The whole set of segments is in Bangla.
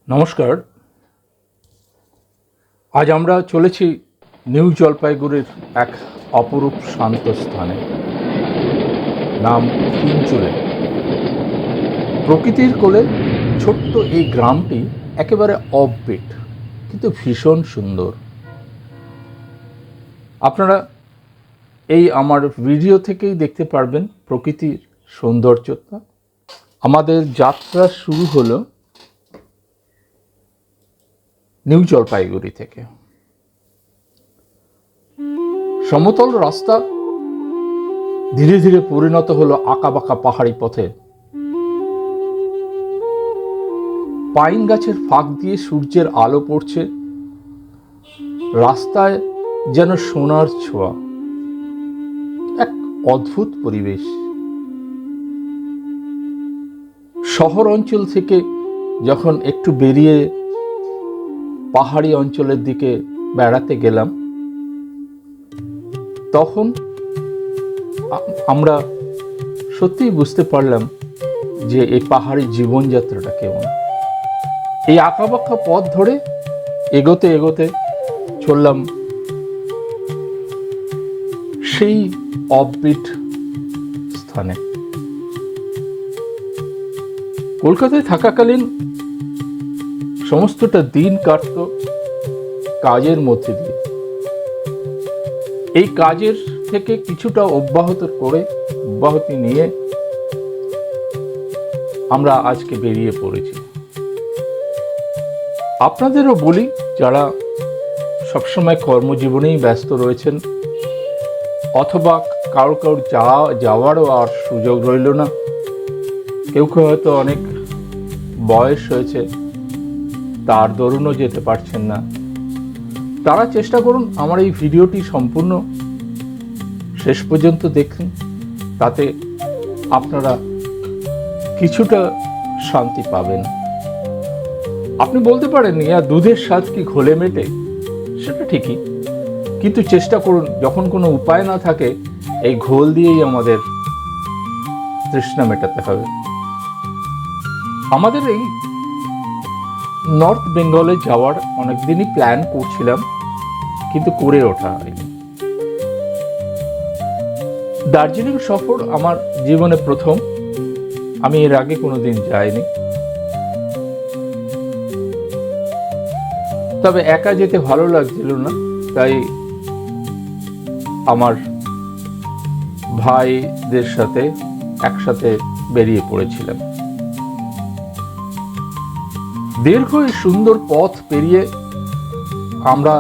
নমস্কার। আজ আমরা চলেছি নিউ জলপাইগুড়ির এক অপরূপ শান্ত স্থানে, নাম তিনচুলে। প্রকৃতির কোলে ছোট্ট এই গ্রামটি একেবারে অফবিট, কিন্তু ভীষণ সুন্দর। আপনারা এই আমার ভিডিও থেকেই দেখতে পারবেন প্রকৃতির সৌন্দর্যতা। আমাদের যাত্রা শুরু হলো নিউ জলপাইগুড়ি থেকে। সমতল রাস্তা ধীরে ধীরে পরিণত হলো আঁকাবাঁকা পাহাড়ি পথে। পাইন গাছের ফাঁক দিয়ে সূর্যের আলো পড়ছে, রাস্তায় যেন সোনার ছোঁয়া। এক অদ্ভুত পরিবেশ। শহর অঞ্চল থেকে যখন একটু বেরিয়ে পাহাড়ি অঞ্চলের দিকে বেড়াতে গেলাম, তখন আমরা সত্যিই বুঝতে পারলাম যে এই পাহাড়ি জীবনযাত্রাটা কেমন। এই আঁকাবাঁকা পথ ধরে এগোতে এগোতে চললাম সেই অফবিট স্থানে। কলকাতায় থাকাকালীন সমস্তটা দিন কাটত কাজের মধ্যে দিয়ে। এই কাজের থেকে কিছুটা অব্যাহতি নিয়ে আমরা আজকে বেরিয়ে পড়েছি। আপনাদেরও বলি, যারা সবসময় কর্মজীবনেই ব্যস্ত রয়েছেন, অথবা কারোর যাওয়ারও আর সুযোগ রইল না, কেউ হয়তো অনেক বয়স হয়েছে, তার দরুনও যেতে পারছেন না, তারা চেষ্টা করুন আমার এই ভিডিওটি সম্পূর্ণ শেষ পর্যন্ত দেখুন। তাতে আপনারা কিছুটা শান্তি পাবেন। আপনি বলতে পারেন, আর দুধের স্বাদ কি ঘোলে মেটে? সেটা ঠিকই, কিন্তু চেষ্টা করুন যখন কোনো উপায় না থাকে, এই ঘোল দিয়েই আমাদের তৃষ্ণা মেটাতে হবে। আমাদের এই নর্থ বেঙ্গলে যাওয়ার অনেকদিনই প্ল্যান করছিলাম, কিন্তু করে ওঠা হয়নি। দার্জিলিং সফর আমার জীবনে প্রথম। আমি এর আগে কোনোদিন যাইনি, তবে একা যেতে ভালো লাগছিল না, তাই আমার ভাইদের সাথে একসাথে বেরিয়ে পড়েছিলাম। দীর্ঘ সুন্দর পথ পেরিয়ে আমরা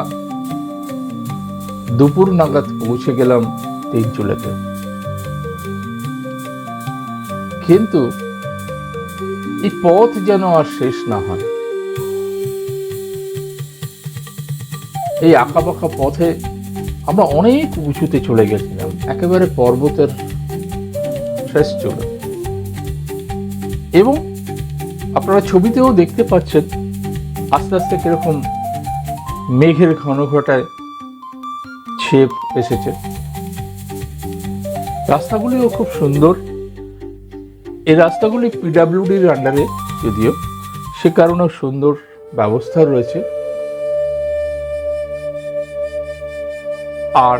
দুপুর নাগাদ পৌঁছে গেলাম তিনচুলেতে। কিন্তু এই পথ যেন আর শেষ না হয়। এই আঁকাবাঁকা পথে আমরা অনেক উঁচুতে চলে গেছিলাম, একেবারে পর্বতের শেষ চূড়া। এবং আপনারা ছবিতেও দেখতে পাচ্ছেন আস্তে আস্তে কিরকম মেঘের ঘনঘটায় ছেপ এসেছে। রাস্তাগুলিও খুব সুন্দর। এই রাস্তাগুলি পিডাব্লিউডির আন্ডারে, যদিও সে কারণেও সুন্দর ব্যবস্থা রয়েছে। আর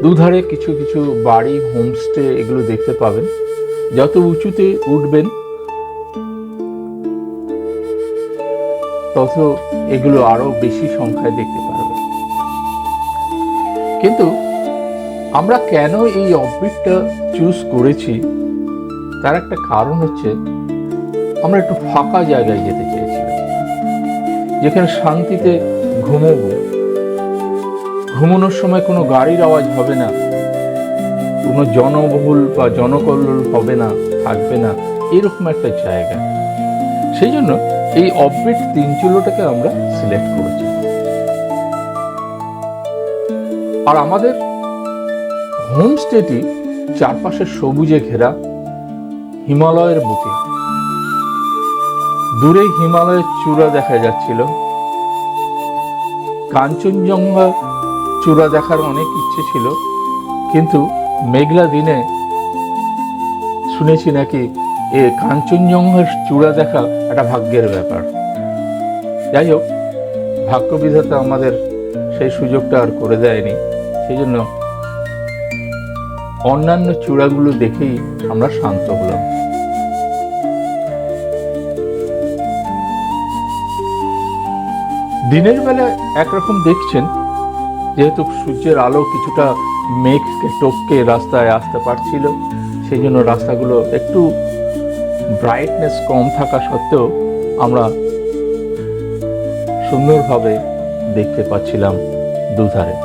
দুধারে কিছু কিছু বাড়ি, হোমস্টে, এগুলো দেখতে পাবেন। যত উঁচুতে উঠবেন তত এগুলো আরো বেশি সংখ্যায় দেখতে পারবেন। কিন্তু আমরা কেন এই অফবিটটা চুজ করেছি, তার একটা কারণ হচ্ছে আমরা একটু ফাঁকা জায়গায় যেতে চেয়েছিলাম, যেখানে শান্তিতে ঘুমানোর সময় কোনো গাড়ির আওয়াজ হবে না, কোনো জনবহুল বা জনকল্লোল হবে না, থাকবে না, এরকম একটা জায়গা। সেই জন্য এই অফবিট তিনচুলোটাকে আমরা সিলেক্ট করেছি। আর আমাদের হোমস্টেটি চারপাশে সবুজে ঘেরা, হিমালয়ের বুকে। দূরে হিমালয়ের চূড়া দেখা যাচ্ছিল। কাঞ্চনজঙ্ঘা চূড়া দেখার অনেক ইচ্ছে ছিল, কিন্তু মেঘলা দিনে শুনেছি নাকি এ কাঞ্চনজঙ্ঘার চূড়া দেখা একটা ভাগ্যের ব্যাপার। যাই হোক, ভাগ্য বিধাতা আমাদের সেই সুযোগটা আর করে দেয়নি। সেই জন্য অন্যান্য চূড়াগুলো দেখেই আমরা শান্ত হলাম। দিনের বেলা একরকম দেখছেন, যেহেতু সূর্যের আলো কিছুটা মেঘকে টপকে রাস্তায় আসতে পারছিল, সেই জন্য রাস্তাগুলো একটু ব্রাইটনেস কম থাকা সত্ত্বেও আমরা সুন্দরভাবে দেখতে পাচ্ছিলাম দুধারে।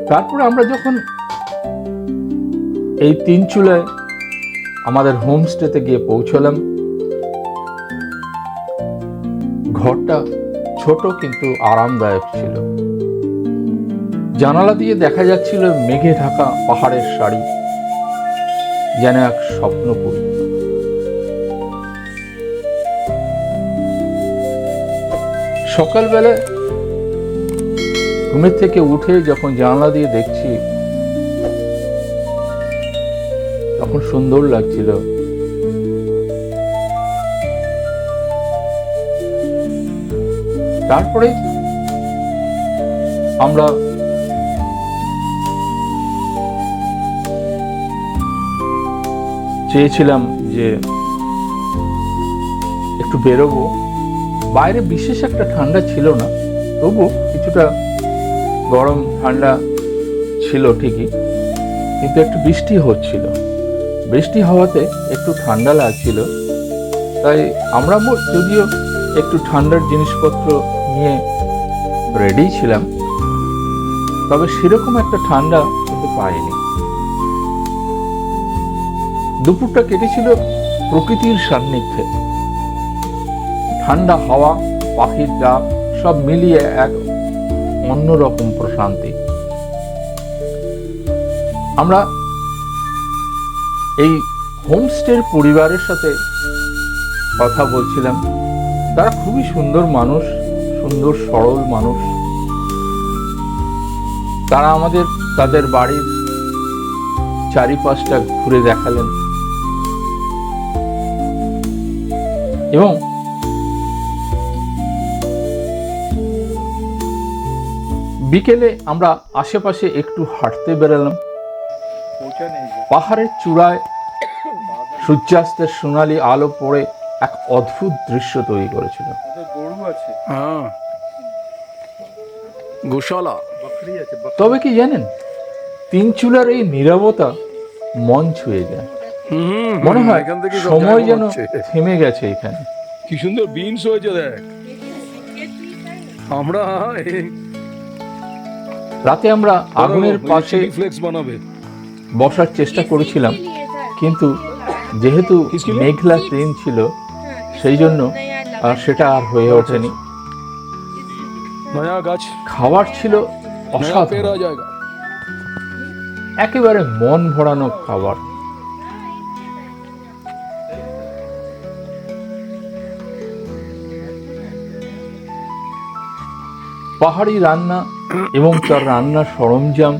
তারপরে আমরা যখন এই তিনচুলায় আমাদের হোমস্টেতে গিয়ে পৌঁছলাম, ঘরটা ছোট কিন্তু আরামদায়ক ছিল। জানালা দিয়ে দেখা যাচ্ছিল মেঘে ঢাকা পাহাড়ের সারি, যেন এক স্বপ্নপুরী। সকালবেলা ঘুমের থেকে উঠে যখন জানালা দিয়ে দেখছি, তখন সুন্দর লাগছিল। তারপরে আমরা চেয়েছিলাম যে একটু বেরোবো। বাইরে বিশেষ একটা ঠান্ডা ছিল না, তবু কিছুটা গরম ঠান্ডা ছিল ঠিকই, কিন্তু একটু বৃষ্টি হচ্ছিল। বৃষ্টি হওয়াতে একটু ঠান্ডা লাগছিল, তাই আমরা যদিও একটু ঠান্ডার জিনিসপত্র নিয়ে রেডি ছিলাম, তবে সেরকম একটা ঠান্ডা কিন্তু পাইনি। দুপুরটা কেটেছিল প্রকৃতির সান্নিধ্যে। ঠান্ডা হাওয়া, পাখির ডাক সব মিলিয়ে এক অন্যরকম প্রশান্তি। আমরা এই হোমস্টের পরিবারের সাথে কথা বলছিলাম। তারা খুবই সুন্দর মানুষ, সুন্দর সরল মানুষ। তারা আমাদের তাদের বাড়ির চারিপাশটা ঘুরে দেখালেন এবং বিকেলে আমরা আশেপাশে একটু হাঁটতে বেরোলাম। পাহাড়ের চূড়ায় সূর্যাস্তের সোনালি আলো পড়ে এক অদ্ভুত দৃশ্য তৈরি করেছিল। তবে কি জানেন, তিনচুলার এই নীরবতা মন ছুঁয়ে যায়। মনে হয় সময় যেন থেমে গেছে এখানে। কি সুন্দর বিনস হয়েছে দেখ। আমরা রাতে আমরা আগুনের পাশে বসার চেষ্টা করেছিলাম, কিন্তু যেহেতু মেঘলা দিন ছিল, সেই জন্য সেটা আর হয়ে ওঠেনি। খাবার ছিল অসাধারণ, একেবারে মন ভরানো খাবার। পাহাড়ি রান্না এবং তার রান্নার সরঞ্জাম,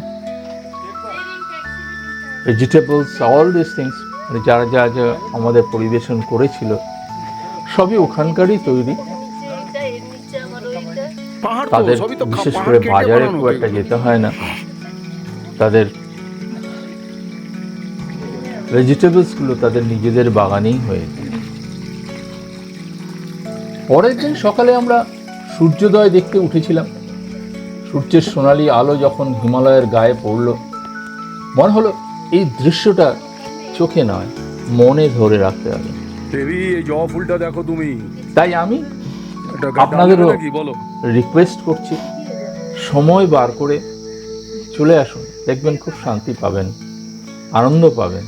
ভেজিটেবলস, অল দিস থিংস, যারা যা যা আমাদের পরিবেশন করেছিল সবই ওখানকারই তৈরি। তাদের বিশেষ করে বাজারে খুব একটা যেতে হয় না, তাদের ভেজিটেবলস গুলো তাদের নিজেদের বাগানেই হয়ে যায়। পরের দিন সকালে আমরা সূর্যোদয় দেখতে উঠেছিলাম। সূর্যের সোনালি আলো যখন হিমালয়ের গায়ে পড়ল, মনে হলো এই দৃশ্যটা চোখে নয়, মনে ধরে রাখতে হবে। দেখো তুমি, তাই আমি আপনাদেরও রিকোয়েস্ট করছি, সময় বার করে চলে আসুন, দেখবেন খুব শান্তি পাবেন, আনন্দ পাবেন।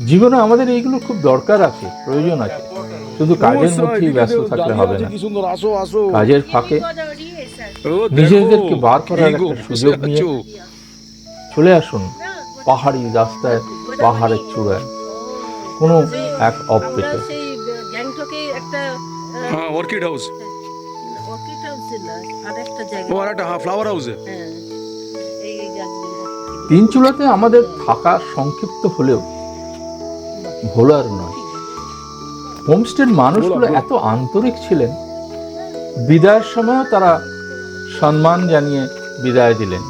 জীবনে আমাদের এইগুলো খুব দরকার আছে, প্রয়োজন আছে। শুধু কাজের মধ্যেই ব্যস্ত থাকলে হবে না, কাজের ফাঁকে নিজেদেরকে বার করার একটা সুযোগ নিয়ে চলে আসুন পাহাড়ি রাস্তায়, পাহাড়ের চূড়ায়, কোনো এক অপেটে। অর্কিড হাউস আরেকটা জায়গা ও আর একটা ফ্লাওয়ার হাউসে। হ্যাঁ এই গাছগুলো তিনচুলাতে আমাদের থাকা সংক্ষিপ্ত হলেও ভোলার নয়। হোমস্টের মানুষগুলো এত আন্তরিক ছিলেন, বিদায়ের সময়ও তারা সম্মান জানিয়ে বিদায় দিলেন।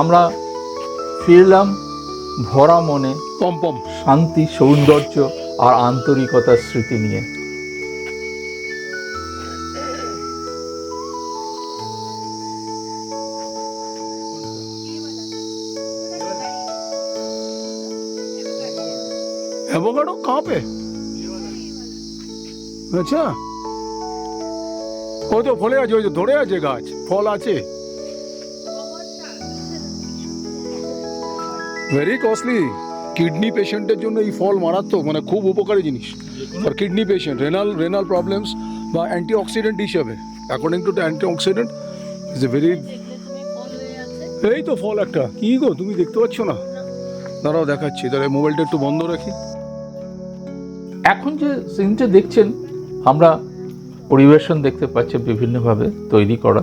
আমরা ফিরলাম ভরা মনে, পম শান্তি, সৌন্দর্য আর আন্তরিকতার স্মৃতি নিয়ে। एवोकाडो कहाँ पे? अच्छा, ও তো ফলে আছে, ওই যে ধরে আছে গাছ, ফল আছে। Very costly. কিডনি পেশেন্টের জন্য এই ফল মারাত্মক, মানে খুব উপকারী জিনিস for kidney patient, renal problems বা অ্যান্টিঅক্সিডেন্ট হিসাবে, according to antioxidant is a very. এই তো ফল একটা, কি গো তুমি দেখতে পাচ্ছ না? দাঁড়াও দেখাচ্ছি, তাহলে মোবাইলটা একটু বন্ধ রাখি। এখন যে সিনটা দেখছেন, আমরা পরিবেশন দেখতে পাচ্ছি বিভিন্নভাবে তৈরি করা।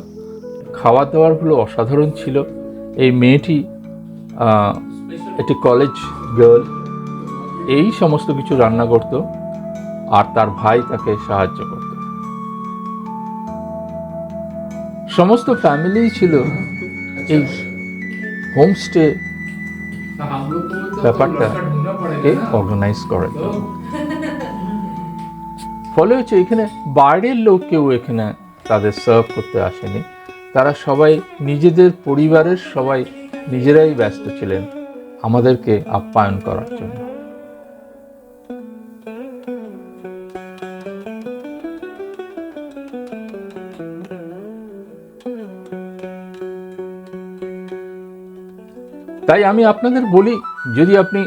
খাওয়া দাওয়ারগুলো অসাধারণ ছিল। এই মেয়েটি একটি কলেজ গার্ল, এই সমস্ত কিছু রান্না করত আর তার ভাই তাকে সাহায্য করত। সমস্ত ফ্যামিলি ছিল এই হোমস্টে ব্যাপারটাকে অর্গানাইজ করার জন্য। ফলে হচ্ছে এখানে বাইরের লোক কেউ এখানে তাদের সার্ভ করতে আসেনি। তারা সবাই নিজেদের পরিবারের সবাই নিজেরাই ব্যস্ত ছিলেন আমাদেরকে আপ্যায়ন করার জন্য। তাই আমি আপনাদের বলি, যদি আপনি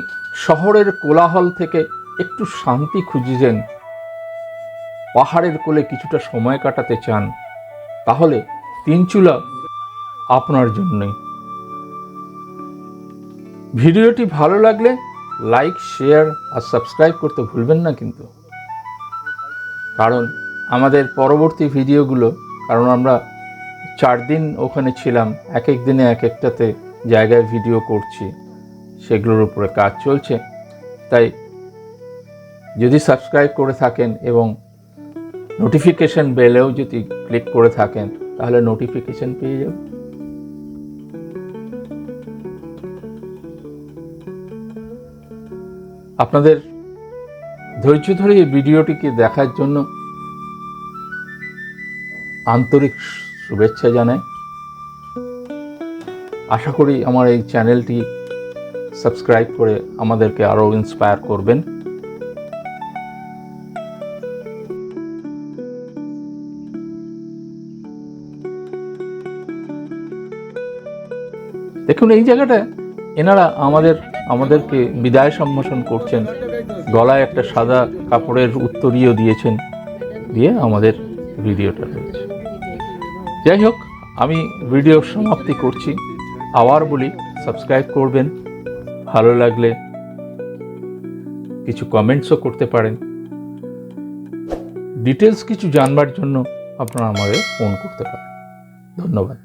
শহরের কোলাহল থেকে একটু শান্তি খুঁজছেন, পাহাড়ের কোলে কিছুটা সময় কাটাতে চান, তাহলে তিনচুলা আপনার জন্যই। ভিডিওটি ভালো লাগলে লাইক, শেয়ার আর সাবস্ক্রাইব করতে ভুলবেন না কিন্তু। কারণ আমাদের পরবর্তী ভিডিওগুলো, কারণ আমরা 4 দিন ওখানে ছিলাম, এক এক দিনে এক একটাতে জায়গায় ভিডিও করছি, সেগুলোর উপরে কাজ চলছে। তাই যদি সাবস্ক্রাইব করে থাকেন এবং নোটিফিকেশন বেলেও যদি ক্লিক করে থাকেন, তাহলে নোটিফিকেশন পেয়ে যাবেন। আপনাদের ধৈর্য ধরে এই ভিডিওটিকে দেখার জন্য আন্তরিক শুভেচ্ছা জানাই। আশা করি আমার এই চ্যানেলটি সাবস্ক্রাইব করে আমাদেরকে আরও ইন্সপায়ার করবেন। দেখুন এই জায়গাটা এনারা আমাদেরকে বিদায় সম্ভাষণ করছেন, গলায় একটা সাদা কাপড়ের উত্তরীয় দিয়েছেন, দিয়ে আমাদের ভিডিওটা রয়েছে। যাই হোক, আমি ভিডিও সমাপ্তি করছি। আবার বলি, সাবস্ক্রাইব করবেন, ভালো লাগলে কিছু কমেন্টসও করতে পারেন। ডিটেলস কিছু জানবার জন্য আপনারা আমাদের ফোন করতে পারেন। ধন্যবাদ।